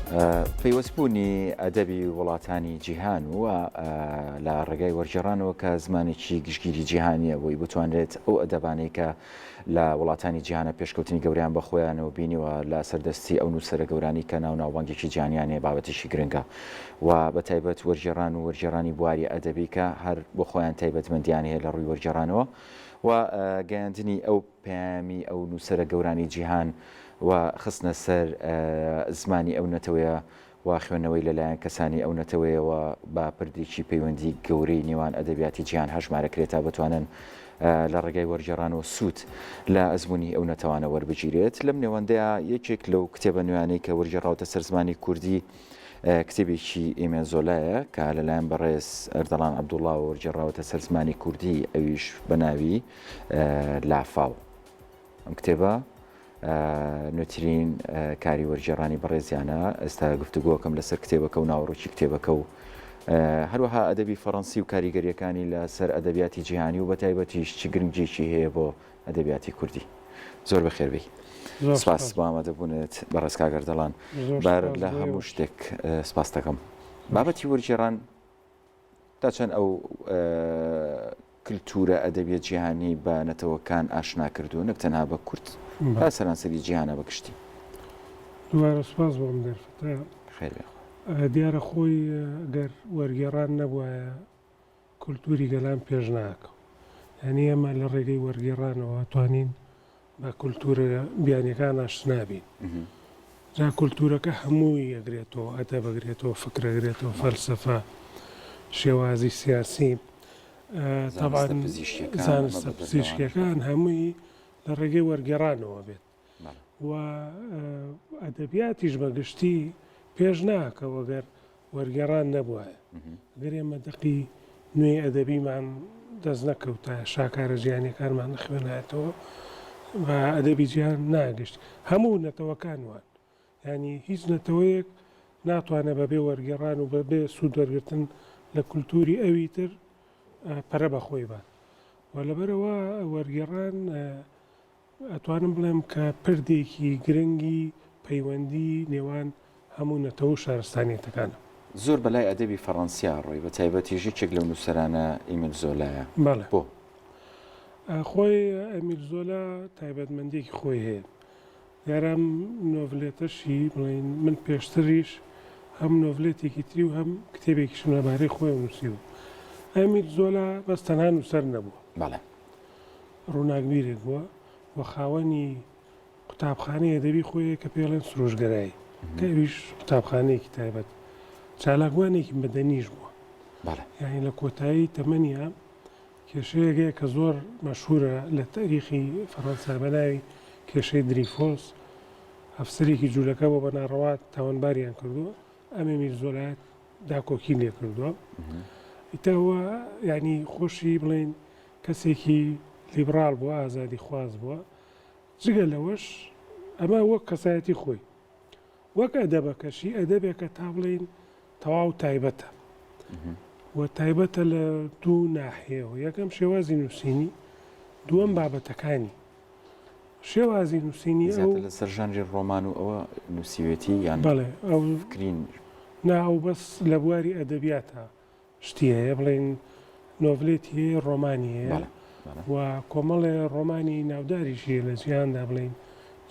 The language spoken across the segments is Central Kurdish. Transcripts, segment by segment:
پەیوەستبوونی ئەدەبی وڵاتانی جیهان و لە ڕێگای وەرجێڕانەوە کە زمانێکی گشتگیری جیهانیە بۆی بتوانرێت ئەو ئەدەبانەی کە لە وڵاتانی جیهانە پێشکەوتنی گەوریان بە خۆیانەوە بینیوە لە سەردەستی ئەو نووسەرە گەورانی کە ناو ناوبانگێکی جیهانیانێ بابەتێکی گرنگە و بە تایبەت وەرجێڕان و وەرجێڕانی بواری ئەدەبی کە هەر بۆ خۆیان تایبەتمەندیان هەیە لە ڕووی وەرجێڕانەوە و گەیاندنی ئەو پەیامی ئەو نووسەرە گەورانی جیهان و خستنە سەر زمانی ئەو نەتەوەیە و خوێندنەوەی لەلایەن کەسانی ئەو نەتەوەیەوە با پردێکی پەیوەندی گەورەی نێوان ئەدەبیاتی جیهان هەژمارەکرێتە بتوانن لە ڕێگای وەرجێڕانەوە سوود لە ئەزمموی ئەو نەتەوانە وەربگیرێت لەم نێوەندەیە یەکێک لەو کتێبە نوێیانەی کە وەرجێڕاوتە سەر زمانی کوردی کتێبێکی ئێمێن زۆلایە کە لەلایەن بەڕێز ئەردەڵان عەبدوڵڵا وەرجێڕاوتە سەر زمانی کوردی ئەویش بە ناوی لافاو. ئەم کتێبە نوێترین کاری وەرجێڕانی بەڕێزیانە ئێستا گفتوگۆکەم لەسەر کتێبەکە و ناوەڕۆکی کتێبەکە و هەروەها ئەدەبی فەڕەنسی و کاریگەریەکانی لەسەر ئەدەبیاتی جیهانی و بە تایبەتیش چ گرنگجێکی هەیە بۆ ئەدەبیاتی کوردی. زۆر بەخێربی. سپاس بۆ ئامادەبوونێت بەڕێز کاک ئەردەڵان. بەر لە هەموو شتێک سپاس دەکەم. بابەتی وەرجێڕان تا چەند ئەو کللتورە ئەدەبیات جیهانی بە نەتەوەکان ئاشنا کردو نەک تەنها بە کورد تا سەرانسەری جیهانە بەگشتی. دووارە سپاس بۆم دەرفەتە دیارە خۆی گەر وەرگێڕان نەبووە کولتوری گەلان پێش ناکە. یعنی ئێمە لە ڕێگەی وەرگێڕانەوە توانین بە کولتورە بیانیەکان ئاشنابین. جا کولتورەکە هەمووی ئەگرێتەوە ئەدە بەگرێتەوە فکرەگرێتەوە فەلسەفە شێوازی سیاسی زانستە پزیشکیەکان هەمووی لە ڕێگەی وەرگێڕانەوە بێت و ئەدەبیاتیش بەگشتی پێش ناکەوە گەر وەرگێڕان نەبووە. گەر ئێمە دەقی نوێی ئەدەبیمان دەست نەکەوتە شاکارە ژیانەکانمان نەخوێنایەتەوە بە ئەدەبی جیهان ناگەشت هەموو نەتەوەکان وان. ینی هیچ نەتەوەیەک ناتوانێت بەبێ وەرگێڕان و بەبێ سوود وەرگرتن لە کولتوری ئەوی تر پەرە بەخۆی بات و لەبەرەوە وەرگێڕان ئەتوانم بڵێم کە پردێکی گرنگی پەیوەندی نێوان هەموو نەتەوە و شارستانیەتەکانە. زۆر بەلای ئەدەبی فەڕەنسیا ڕۆی بە تایبەتیژی چێک لەو نووسەرانە ئیمیل زۆلایە. بەڵێ بۆ خۆی ئەمیل زۆلا تایبەتمەندێکی خۆی هەیە. یارم نۆڤلێتەشی بڵین من پێشتریش هەم نۆڤلێتێکی تری و هەم کتێبێکیشم لەبارەی خۆی نووسیوە. ئەمیل زۆلا بەس تەنها نووسەر نەبووە. بەڵێ ڕووناکبیرێک بووە و خاوەنی قوتابخانەی ئەدەبی خۆیە کە پێڵێن سروشگەرایی کەویش قوتابخانەیەکی تایبەت چالاکوانێکی مەدەنیش بووە. یانی لە کۆتایی تەمەنیە کێشەیەکەیە کە زۆر مەشهورە لە تاریخی فەڕەنسا بە ناوی کێشەی دریفۆس ئەفسەرێکی جوولەکە بۆ بەناڕەوات تاوانباریان کردووە ئەم ئەمیل زۆلایەت داکۆکی لێ کردووە. ئیتەوە ینی خۆشی بڵێن کەسێکی لیبرال بووە ئازادی خواز بووە. جگە لەوەش ئەمە وەک کەسایەتی خۆی وەک ئەدەبەکەشی ئەدەبێکە تا بڵێن تەواو تایبەتە و تایبەتە لە دوو ناحیەوە. یەکەم شێوازی نووسینی، دووەم بابەتەکانی. شێوازی نووسینی لە سەرژانری ڕۆمان و ئەوە نووسیوێتی یان بەڵێ ئەو فکرین ناو بەس لە بواری ئەدەبیاتە شتی هەیە بڵێن نۆڤلێتی هەیە ڕۆمانی هەیە و کۆمەڵێ ڕۆمانی ناوداریشیە لە جیهاندا بڵێن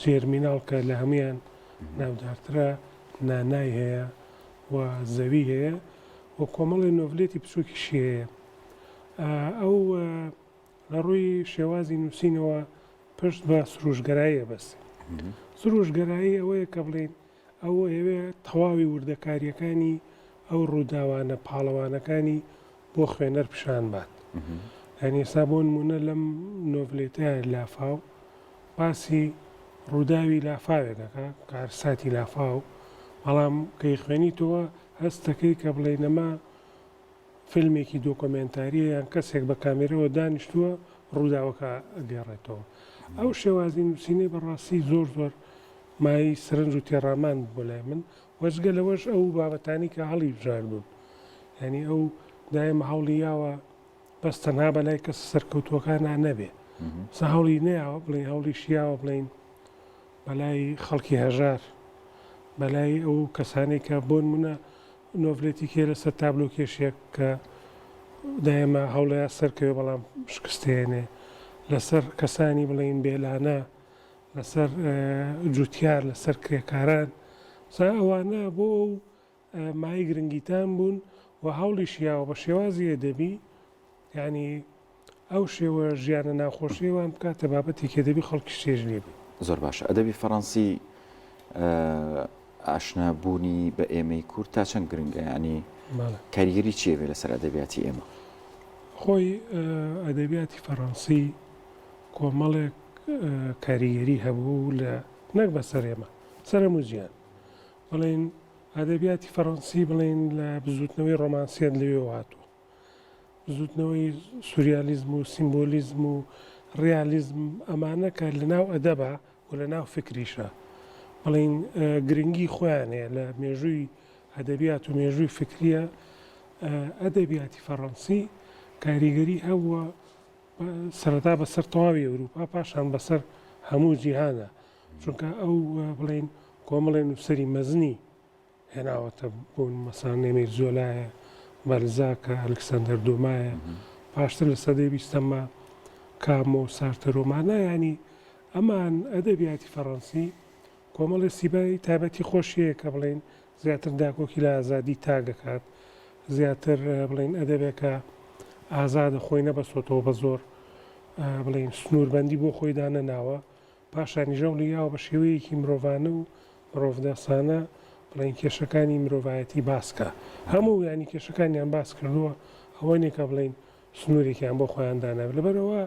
جێرمیناڵ کە لە هەمویان ناودارترە نانای هەیە و زەوی هەیە و کۆمەڵی نۆڤلێتی بچووکیشی هەیە. ئەو لە ڕووی شێوازی نووسینەوە پشت بە سروشگەراییە بەس. سروشگەرایی ئەوەیە کە بڵێن ئەوە ئێوێ تەواوی وردەکاریەکانی ئەو ڕووداوانە پاڵەوانەکانی بۆ خوێنەر پیشان بات. یعنی ئێستا بۆ نمونە لەم نۆڤلێتەیە لافاو باسی ڕووداوی لافاوێکەکە کارساتی لافاو بەڵام کەی خوێنیتەوە هەستەکەی کە بڵێ نەما فیلمێکی دۆکۆمنتاریە یان کەسێک بە کامێرەوە دانیشتووە ڕووداوەکە ئەگەڕێتەوە. ئەو شێوازی نووسینەی بەڕاستی زۆر زۆر مای سرنج و تێڕامان بۆ لای من وەجگە لەوەش ئەو بابەتانی کە هەڵی بژاردوون. ینی ئەو دایمە هەوڵی یاوە بەس تەنها بەلای کەس سەرکەوتووەکانە نەبێ. سە هەوڵی نەیاوە بڵێن هەوڵی شیاوە بڵێن بەلای خەڵکی هەژار بەلای ئەو کەسانی کە بۆ نمونە نۆڤلێتی کێ لەسەر تابلۆ کێشێک کە دایمە هەوڵەیە سەرکەوێ بەڵام شکستێنێ لەسەر کەسانی بڵین بێلانە لەسەر جوتیار لەسەر کرێکاران ئەوانە بۆ ئەو مای گرنگیتان بوون و هەوڵیشیاوە بە شێوازی ئەدەبی ینی ئەو شێوە ژیانە ناخۆشیێوان بکاتە بابەتی کە دەبی خەڵکی شێژ لێبی. زۆر باشە. ئەدەبی فەڕەنسی ئاشنابوونی بە ئێمەی کورد تا چەند گرنگە ینی کاریگەری چیەوێ لەسەر ئەدەبیاتی ئێمە؟ خۆی ئەدەبیاتی فەڕەنسی کۆمەڵێک کاریگەری هەبوو لە نەک بەسەر ئێمە سەر هەموو ژیان بڵێن ئەدەبیاتی فەڕەنسی بڵێن لە بزوتنەوەی ڕۆمانسیەت لەوێ هاتووە بزوتنەوەی سوریالیزم و سیمبۆلیزم و ڕیالیزم ئەمانە کە لە ناو ئەدەبە و لە ناو فکریشە بڵین گرنگی خۆیانەیە لە مێژووی ئەدەبیات و مێژووی فکریە ئەدەبیاتی فەڕەنسی کاریگەری هەبووە سەرەتا بەسەر تەواوی ئەوروپا پاشان بەسەر هەموو جیهانە چونکە ئەو بڵین کۆمەڵێن نووسەری مەزنی هێناوەتە بوون مەسان نێمیر زۆلایە بەرزاکە ئەلکسەندەر دۆمایە پاشتر لە سەدەی بیستەمە کامۆ سارتەرۆمانە ینی ئەمان ئەدەبیاتی فەڕەنسی کۆمەڵی سیبای تایبەتی خۆشیەیە کە بڵین زیاتر داکۆکی لە ئازادی تاگەکات زیاتر بڵین ئەدەبێکە ئازادە خۆی نەبەسۆتەوە بە زۆر بڵین سنووربەندی بۆ خۆی دانەناوە پاشانی ژەوڵی یاوە بە شێوەیەکی مرۆڤانە و مرۆڤدەسانە بڵین کێشەکانی مرۆڤایەتی باسکە هەموو ینی کێشەکانیان باس کردووە ئەوە نێکە بڵین سنوورێکیان بۆ خۆیان داناوێت لەبەرەوە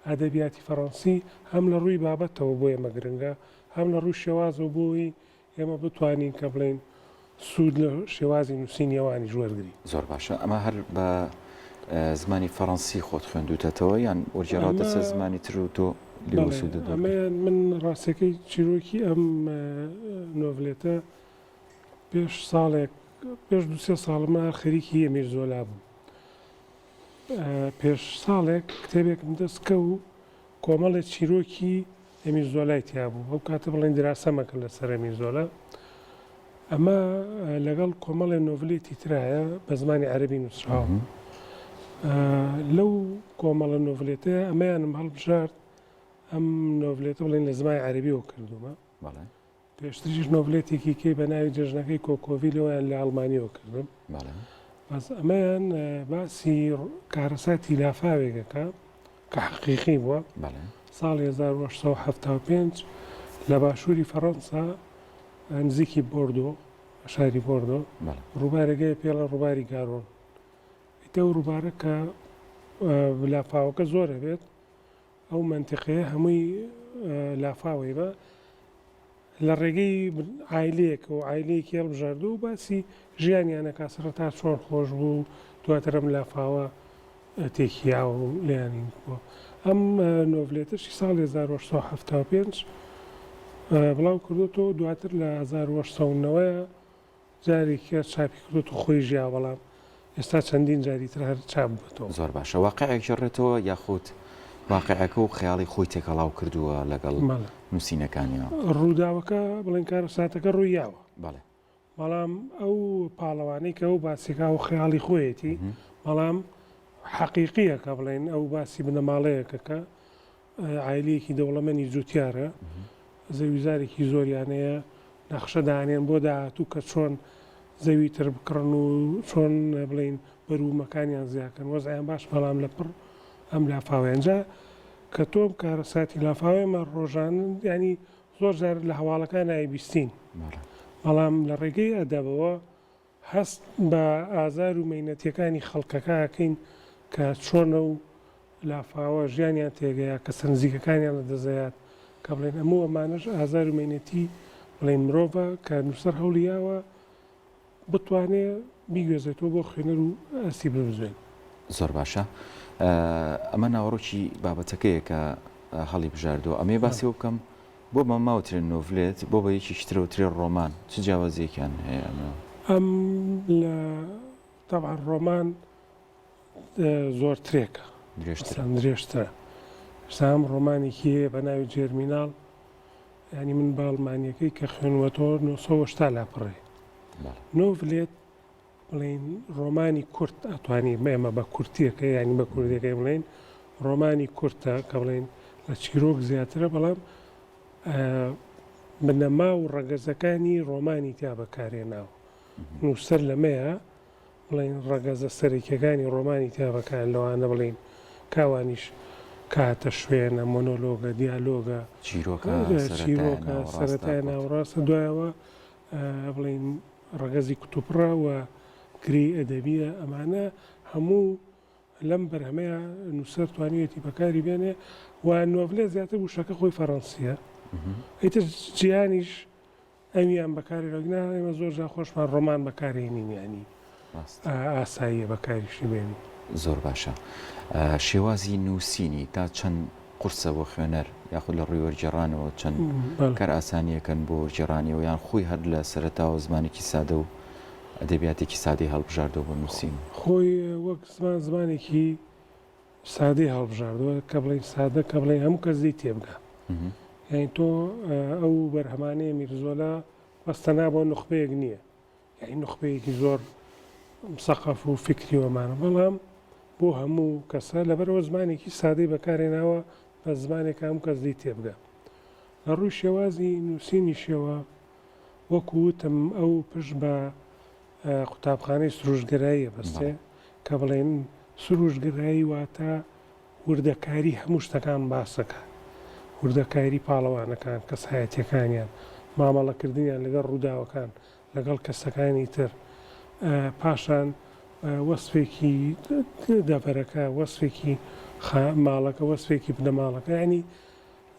ئەدەبیاتی فەڕەنسی هەم لە ڕووی بابەتەوە بۆ ئێمە گرنگە هەم لە ڕووی شێوازە بۆی ئێمە بتوانین کە بڵین سوود لە شێوازی نووسینیەوانی ژوەرگری. زۆر باشە. ئەمە هەر بە زمانی فەڕەنسی خۆت خوێندوتەوە یان وەرجێڕاتە سەر زمانی تر و تۆ لێوە سوود دەدات؟ من ڕاستەکەی چیرۆکی ئەم نۆڤلێتە پێش ساڵێک پێش دو-سێ ساڵمە خەریکی ئەمیر زۆلا بوو. پێش ساڵێک کتێبێکم دەستکە و کۆمەڵێک چیرۆکی ئەمیر زۆلای تیا بوو ئەو کاتە بڵێن دراسەمەکە لەسەر ئەمیر زۆلا ئەمە لەگەڵ کۆمەڵێ نۆڤلێتی ترایە بە زمانی عەرەبی نووسراوە لەو کۆمەڵە نۆڤلێتەیە ئەمەیانم هەڵبژارد ئەم نۆڤلێتە بڵێن لە زمانی عەرەبیەوە کردومە پێشتریش نۆڤلێتێکی کەی بە ناوی جەژنەکەی کۆکۆڤیلەوەیان لە ئەڵمانیەوە کردم بەس ئەمەیان باسی کارەساتی لافاوێکەکە کە حەقیقی بووە ساڵی 1975 لە باشووری فەڕەنسا نزیکی بۆردۆ شاری بۆردۆ ڕووبارێگەیە پێڵە ڕووباری گارۆن ئیتە و ڕووبارە کە لافاوەکە زۆرە بێت ئەو منتیقەیە هەمووی لافاوەی بە لە ڕێگەی عایلەیەکە و عایلەیەکی هەڵبژاردووە و باسی ژیانیانەکە سەرەتا چۆن خۆش بوو دواتر ئەم لافاوە تێکیاوە و لێیانین بووە. ئەم نۆڤلێتەشی ساڵی 1975 بڵاو کردوەوە دواتر لە 1990ەوەیە جارێکە چاپی کردوەوە خۆی ژیا بەڵام ئێستا چەندین جاریتر هەر چاپ بێتەوە. زۆر باشە. واقعێک ژەڕێتەوە یاخود واقعەکە و خەیاڵی خۆی تێکەڵاو کردووە لەگەڵ نووسینەکانیەوە؟ ڕووداوەکە بڵێن کارە ساتەکە ڕوویاوە بەڵام ئەو پاڵەوانەی کە ئەو باسیکا و خەیاڵی خۆیەتی بەڵام حەقیقیە کە بڵێن ئەو باسی بنەماڵەیەکە کە عایلەیەکی دەوڵەمەندی جوتیارە زەویزارێکی زۆریانەیە نەخشە دانێن بۆ داهاتوو کە چۆن زەوی تر بکڕن و چۆن بڵین بەروومەکانیان زیاکەن وەزعیان باش بەڵام لەپڕ ئەم لافاوێنجا کە تۆم کارەساتی لافاوێمە ڕۆژان ینی زۆر جار لە هەواڵەکان نایبیستین بەڵام لە ڕێگەی ئەدەبەوە هەست بە ئازار و مەینەتیەکانی خەڵکەکەکەین کە چۆنە و لافاوە ژیانیان تێگەیە کە سەرنجیکەکانیان لە دەزەیات کە بڵێن هەموو ئەمانەش ئازار و مەینەتی بڵێن مرۆڤە کە نووسەر هەوڵیاوە بتوانێت بیگوێزێتەوە بۆ خوێنەر و ئەسی ببزوێن. زۆر باشە. ئەمە ناوەڕۆکی بابەتەکەیە کە هەڵی بژاردەوە ئەمێ باسی و بکەم بۆ مەماوترێن نۆڤلێت بۆ بە یەکی شترەوترێ ڕۆمان چ جیاوازیەکیان هەیە؟ ئەم لە تەبعا ڕۆمان زۆرترێکە درێژترە. سام ڕۆمانێکی هەیە بە ناوی جێرمیناڵ ینی من باڵمانیەکەی کە خوێنوەتەوە 1970 لاپڕێ نۆڤلێت بڵین ڕۆمانی کورت ئەتوانی ئێمە بە کورتیەکە ینی بە کوردەکەی بڵین ڕۆمانی کورتە کە بڵین لە چیرۆک زیاترە بەڵام بنەما و ڕەگەزەکانی ڕۆمانی تیا بەکارێناوە نووسەر لەمەیە بڵین ڕەگەزە سەرەکیەکانی ڕۆمانی تیا بەکار لەوانە بڵین کاوانیش کاتە شوێنە مۆنۆلۆگە دیالۆگە چیرۆکە سەرەتای ناوڕاستە دوایەوە بڵین ڕەگەزی کوتوپڕە و گری ئەدەبیە ئەمانە هەموو لەم بەرهەمەیە نووسەر توانیوێتی بەکاری بێنێ و نۆڤلێ زیاتر وشەکە خۆی فەڕەنسیە ئیتر جیهانیش ئەمیان بەکارێننا ئێمە زۆر جا خۆشمان ڕۆمان بەکارێنینیانی ئاساییە بەکاریشی بێنی زۆر باشە شێوازی نووسینی تا چەند قورسە بۆ خوێنەر یاخود لە ڕووی وەرجێڕانەوە چەند کار ئاسانیەکەن بۆ وەرجێڕانیەوە یان خۆی هەر لە سەرەتاوە زمانێکی سادە و ئەدەبیاتێکی سادەی هەڵبژاردەوە بۆ نووسین خۆی وەک زمانێکی سادەی هەڵبژاردەوە کە بڵین سادە کە بڵین هەموو کەس دی تێبگا یعنی تۆ ئەو بەرهەمانەیە میرزۆلا بەستەنا بۆ نوخبەیەک نییە یعنی نوخبەیەکی زۆر مسەقەف و فکری وەمانە بەڵام بۆ هەموو کەسە لەبەرەوە زمانێکی سادەی بەکارێناوە بە زمانێک هەموو کەس دی تێبگا لە ڕووی شێوازی نووسینی شێوە وەکو وتم ئەو پشت بە قوتابخانەی سروشگەراییە بەستێ کە بڵێن سروشگەرایی واتە وردەکاری هەموو شتەکان باسەکە وردەکاری پاڵەوانەکان کەسایەتیەکانیان مامەڵەکردنیان لەگەڵ ڕووداوەکان لەگەڵ کەسەکانی تر پاشان وەسفێکی دەڤەرەکە وەسفێکی ماڵەکە وەسفێکی بنەماڵەکە ینی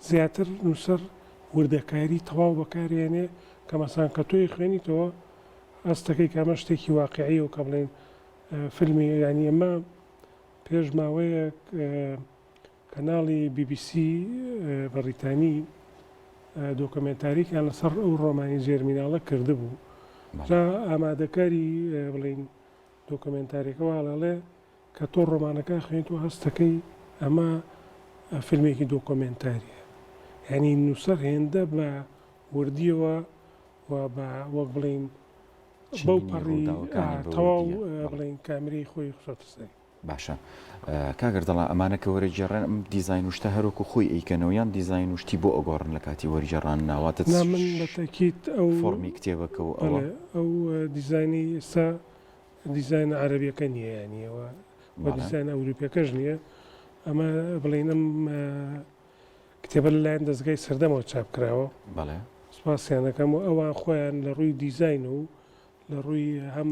زیاتر نووسەر وردەکاری تەواو بەکارێنێ کە مەسان کە تۆی خوێنیتەوە ئەستەکەی کامە شتێکی واقعی و کە بڵێن فیلمی ینی ئەمە پێش ماوەیەک کەناڵی BBC بەریتانی دۆکمنتاریکیان لەسەر ئەو ڕۆمانی جێرمیناڵە کردبوو جا ئامادەکاری بڵین دۆکمنتارێکەوە هەڵەڵێ کە تۆ ڕۆمانەکە خوێنیتەوە هەستەکەی ئەمە فیلمێکی دۆکۆمنتاریە ینی نووسەر هێندە بە وردیەوە و بە وەک بڵین بەو پەڕی تەواو بڵین کامری خۆی خسەتە سەری باشە کاگەر دەڵا ئەمانە کە وەرەجێڕان ئەم دیزاین وشتە هەروکو خۆی ئەیکەنەوە یان دیزاین وشتی بۆ ئەگۆڕن لە کاتی وەرجێڕان ناواتە من بە تەکیت ئەو فۆرمی کتێبەکە و ئەو دیزانی ئێستا دیزاین عەرەبیەکە نییە یانیەوە بە دیزاین ئەوروپیەکەش نییە ئەمە بڵێنم کتێبە لەلایەن دەستگای سەردەمەوە چاپکراوە بەڵێ سوپاسیانەکەم و ئەوان خۆیان لە ڕووی دیزاین و لە ڕووی هەم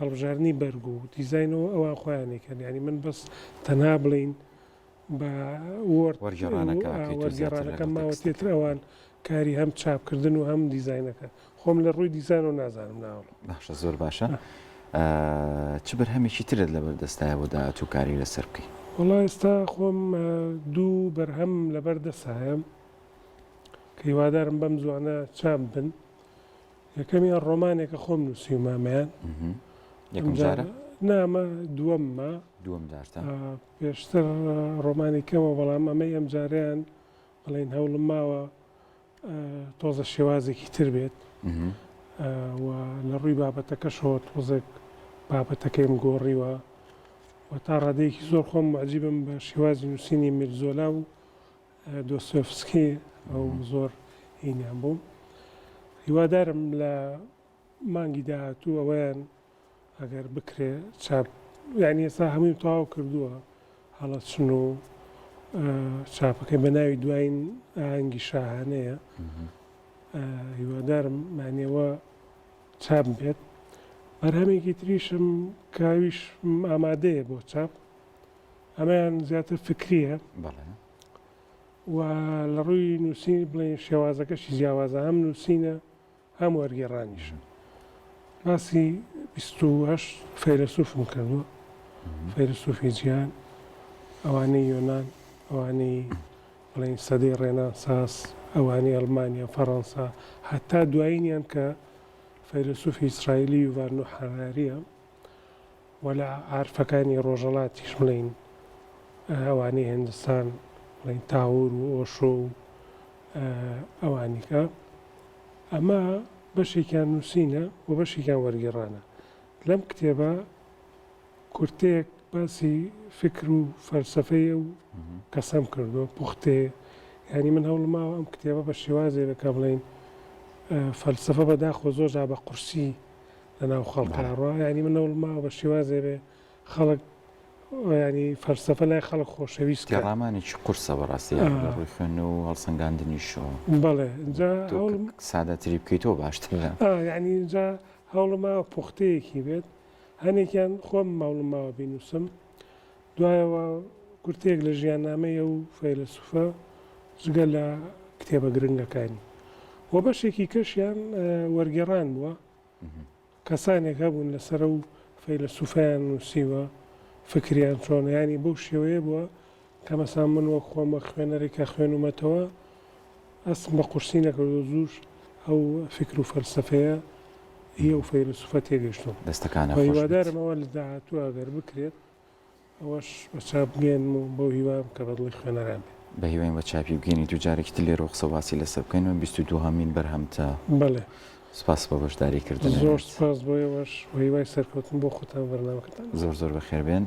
هەڵبژارنی بەرگ و دیزاینەوە ئەوان خۆیانێکن ینی من بەس تەنها بڵین بە وەرگێڕانەکەم ماوە تێتر ئەوان کاری هەم چاپکردن و هەم دیزاینەکە خۆم لە ڕووی دیزاین و نازانم ناوڵ باشە زۆر باشە چ بەرهەمێکی ترت لە بەردەستایە بۆ داهات و کاری لەسەر بکەی وەڵا ئێستا خۆم دوو بەرهەم لەبەردەسایەم کە هیوادارم بەم زوانە چاپ بن یەکەمیان ڕۆمانێکە خۆم نووسی و مامەیان یەکەم جارە نامە دووەممە دووەم جارتە پێشتر ڕۆمانێکەمە بەڵام ئەمەی ئەم جاریان بڵین هەوڵم ماوە تۆزە شێوازێکی تر بێت و لە ڕووی بابەتەکەشەوە تۆزێک بابەتەکەیم گۆڕیوە و تا ڕادەیەکی زۆر خۆم معجیبم بە شێوازی نووسینی میرزۆلا و دۆستۆفسکی ئەو زۆر هینیان بووم هیوادارم لە مانگی داهاتوو ئەوەیان ئەگەر بکرێ چاپ یعنی ئێستا هەمووی تەواو کردووە هەڵەچن و چاپەکەی بە ناوی دوایین ئاهەنگی شاهانەیە هیوادارم مانیەوە چاپ بێت بەرهەمێکی تریشم کاویش ئامادەیە بۆ چاپ ئەمەیان زیاتر فکریە و لە ڕووی نووسین بڵێن شێوازەکەشی جیاوازە هەم نووسینە هەم وەرگێڕانیشن باسی 28 فەیلسوفم کردووە فەیلسوفی جیهان ئەوانەی یۆنان ئەوانەی بڵێن سەدەی ڕێنەسانس ئەوانەی ئەڵمانیا فەڕەنسا هەتا دوایینیان کە فەیلسوفی ئیسرائیلی یوڤال حەراریە و لە عارفەکانی ڕۆژەڵاتیش بڵێن ئەوانەی هیندستان بڵێن تاور و ئۆشۆ و ئەوانیکە ئەمە بەشێکیان نووسینە و بەشێکیان وەرگێڕانە لەم کتێبە کورتێک باسی فکر و فەلسەفەیە و کەسەم کردووە پوختێ ینی من هەوڵماوە ئەم کتێبە بە شێوازێ بەکە بڵین فەلسەفە بەداخۆ زۆر بە قورسی لەناو خەڵکاڕوە ینی من هەوڵماوە بە شێوازێ بێ خەڵک ینی فەلسەفە لای خەڵک خۆشەویست گەڕامانێکی قورسە بەڕاستی ڕووی خوێن و هەڵسەنگاندنیشەوە بەڵێ سادەتری بکەیتەوە باشترە ینی اینجا هەوڵماوە پوختەیەکی بێت هەنێکیان خۆم ماوڵماوە بینوسم دوایەوە کورتێک لە ژیاننامەیە و فەیلسوفە جگە لە کتێبە گرنگەکانی و بەشێکی کەشیان وەرگێڕان بووە کەسانێک هەبوون لەسرە و فەیلسوفیان نووسیوە فکریان چۆنیانی بەو شێوەیە بووە کە مەسان من وەک خۆمە خوێنەرێکە خوێنومەتەوە ئەسم بە قورسی نەکردو زووش ئەو فکر و فەلسەفەیە هی و فەیلسوفە تێگەیشتم دەستەکانە هیوادارمەوە لە داهاتوو ئەگەر بکرێت ئەوەش بە چاپ بگەێن و بەو هیوام کە بەدڵی خوێنەران بێت بە هیوای بە چاپی بگەینی دوجارێکی لێرە قسەواسی لەسەر بکەین و 22هەمین بەرهەمتە بەڵێ سپاس بە بەشداریکردن زۆر سپاس بۆیەوەش هیوای سەرکەوتن بۆ خۆتان بەرنامەکەتان زۆر بەخێربێن